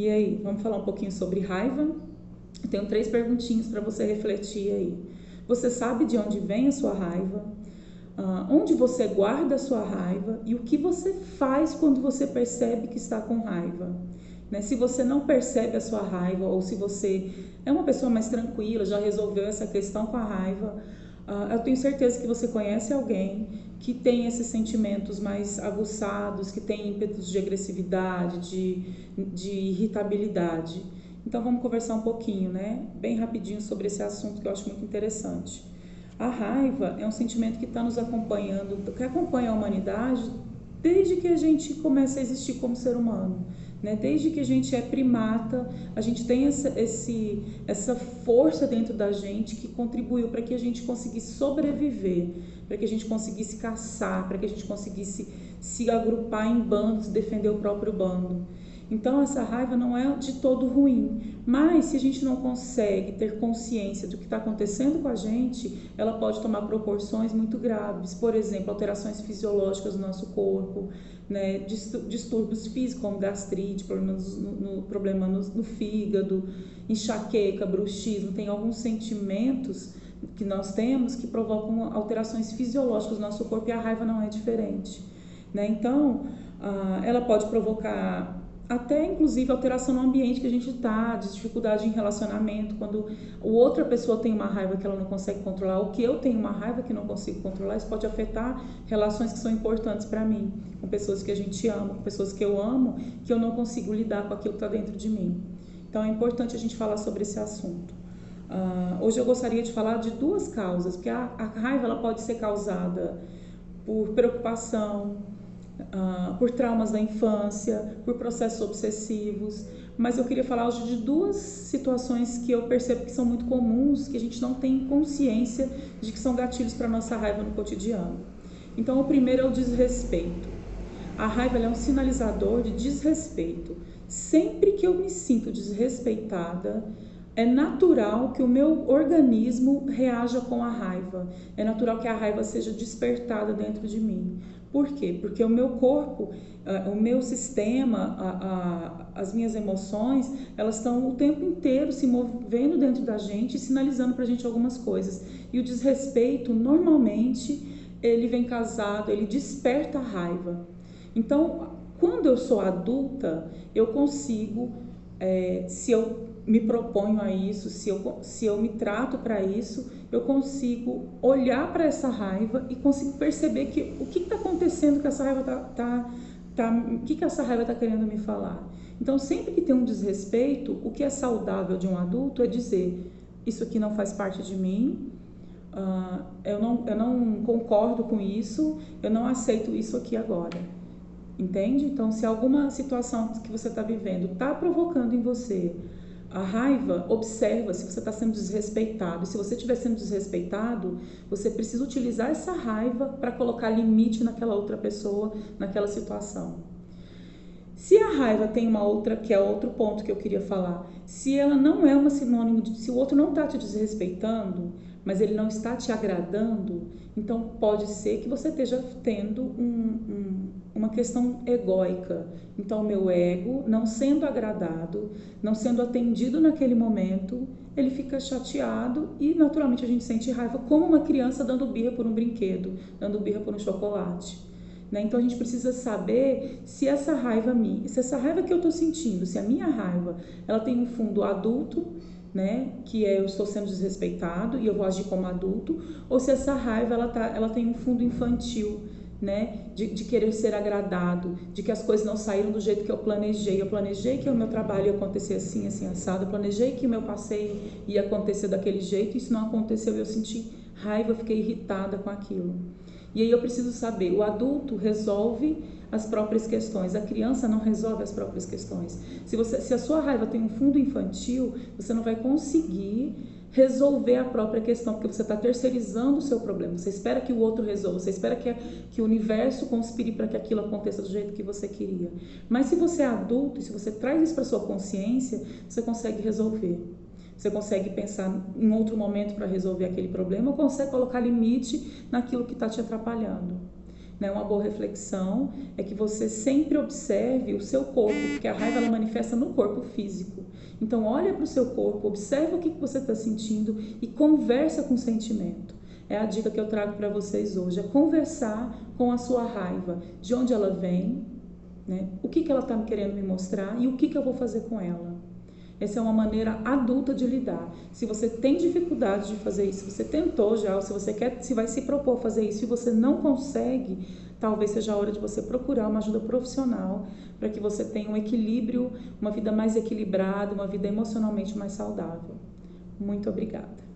E aí, vamos falar um pouquinho sobre raiva? Eu tenho 3 perguntinhas para você refletir aí. Você sabe de onde vem a sua raiva? Onde você guarda a sua raiva? E o que você faz quando você percebe que está com raiva? Né? Se você não percebe a sua raiva, ou se você é uma pessoa mais tranquila, já resolveu essa questão com a raiva, eu tenho certeza que você conhece alguém que tem esses sentimentos mais aguçados, que tem ímpetos de agressividade, de irritabilidade. Então vamos conversar um pouquinho, né? Bem rapidinho sobre esse assunto que eu acho muito interessante. A raiva é um sentimento que está nos acompanhando, que acompanha a humanidade desde que a gente começa a existir como ser humano. Né? Desde que a gente é primata, a gente tem essa força dentro da gente que contribuiu para que a gente conseguisse sobreviver, para que a gente conseguisse caçar, para que a gente conseguisse se agrupar em bandos, defender o próprio bando. Então essa raiva não é de todo ruim, mas se a gente não consegue ter consciência do que está acontecendo com a gente, ela pode tomar proporções muito graves. Por exemplo, alterações fisiológicas no nosso corpo, né? Distúrbios físicos como gastrite, problema no fígado, enxaqueca, bruxismo. Tem alguns sentimentos que nós temos que provocam alterações fisiológicas no nosso corpo, e a raiva não é diferente. Né? Então, ela pode provocar até inclusive alteração no ambiente que a gente está, dificuldade em relacionamento, quando outra pessoa tem uma raiva que ela não consegue controlar, ou que eu tenho uma raiva que não consigo controlar, isso pode afetar relações que são importantes para mim, com pessoas que a gente ama, com pessoas que eu amo, que eu não consigo lidar com aquilo que está dentro de mim. Então é importante a gente falar sobre esse assunto. Hoje eu gostaria de falar de 2 causas, porque a raiva ela pode ser causada por preocupação, por traumas da infância, por processos obsessivos, mas eu queria falar hoje de 2 situações que eu percebo que são muito comuns, que a gente não tem consciência de que são gatilhos para a nossa raiva no cotidiano. Então, o primeiro é o desrespeito. A raiva é um sinalizador de desrespeito. Sempre que eu me sinto desrespeitada, é natural que o meu organismo reaja com a raiva. É natural que a raiva seja despertada dentro de mim. Por quê? Porque o meu corpo, o meu sistema, as minhas emoções, elas estão o tempo inteiro se movendo dentro da gente e sinalizando pra gente algumas coisas. E o desrespeito, normalmente, ele vem casado, ele desperta a raiva. Então, quando eu sou adulta, eu consigo, se eu me proponho a isso, se eu me trato para isso, eu consigo olhar para essa raiva e consigo perceber que o que está acontecendo que essa raiva o que essa raiva está querendo me falar. Então, sempre que tem um desrespeito, o que é saudável de um adulto é dizer: isso aqui não faz parte de mim, eu não concordo com isso, eu não aceito isso aqui agora. Entende? Então, se alguma situação que você está vivendo está provocando em você a raiva, observa se você está sendo desrespeitado. E se você estiver sendo desrespeitado, você precisa utilizar essa raiva para colocar limite naquela outra pessoa, naquela situação. Se a raiva tem uma outra, que é outro ponto que eu queria falar, se ela não é uma sinônimo de, se o outro não está te desrespeitando, mas ele não está te agradando, então pode ser que você esteja tendo uma questão egóica. Então o meu ego, não sendo agradado, não sendo atendido naquele momento, ele fica chateado e naturalmente a gente sente raiva, como uma criança dando birra por um brinquedo, dando birra por um chocolate. Né? Então a gente precisa saber se essa raiva que eu estou sentindo, se a minha raiva ela tem um fundo adulto, né, que eu estou sendo desrespeitado e eu vou agir como adulto, ou se essa raiva ela tem um fundo infantil, né, de querer ser agradado, de que as coisas não saíram do jeito que eu planejei que o meu trabalho ia acontecer assim, assim, assado, eu planejei que o meu passeio ia acontecer daquele jeito, isso não aconteceu, eu senti raiva, eu fiquei irritada com aquilo. E aí eu preciso saber, o adulto resolve as próprias questões, a criança não resolve as próprias questões. Se a sua raiva tem um fundo infantil, você não vai conseguir resolver a própria questão, porque você está terceirizando o seu problema, você espera que o outro resolva, você espera que o universo conspire para que aquilo aconteça do jeito que você queria. Mas se você é adulto e se você traz isso para a sua consciência, você consegue resolver. Você consegue pensar em outro momento para resolver aquele problema, ou consegue colocar limite naquilo que está te atrapalhando. né? Uma boa reflexão é que você sempre observe o seu corpo, porque a raiva ela manifesta no corpo físico. Então olha para o seu corpo, observa o que você está sentindo e conversa com o sentimento. É a dica que eu trago para vocês hoje, é conversar com a sua raiva, de onde ela vem, né? O que ela está querendo me mostrar e o que eu vou fazer com ela. Essa é uma maneira adulta de lidar. Se você tem dificuldade de fazer isso, se você tentou já, ou se você quer, se vai se propor a fazer isso e você não consegue, talvez seja a hora de você procurar uma ajuda profissional para que você tenha um equilíbrio, uma vida mais equilibrada, uma vida emocionalmente mais saudável. Muito obrigada.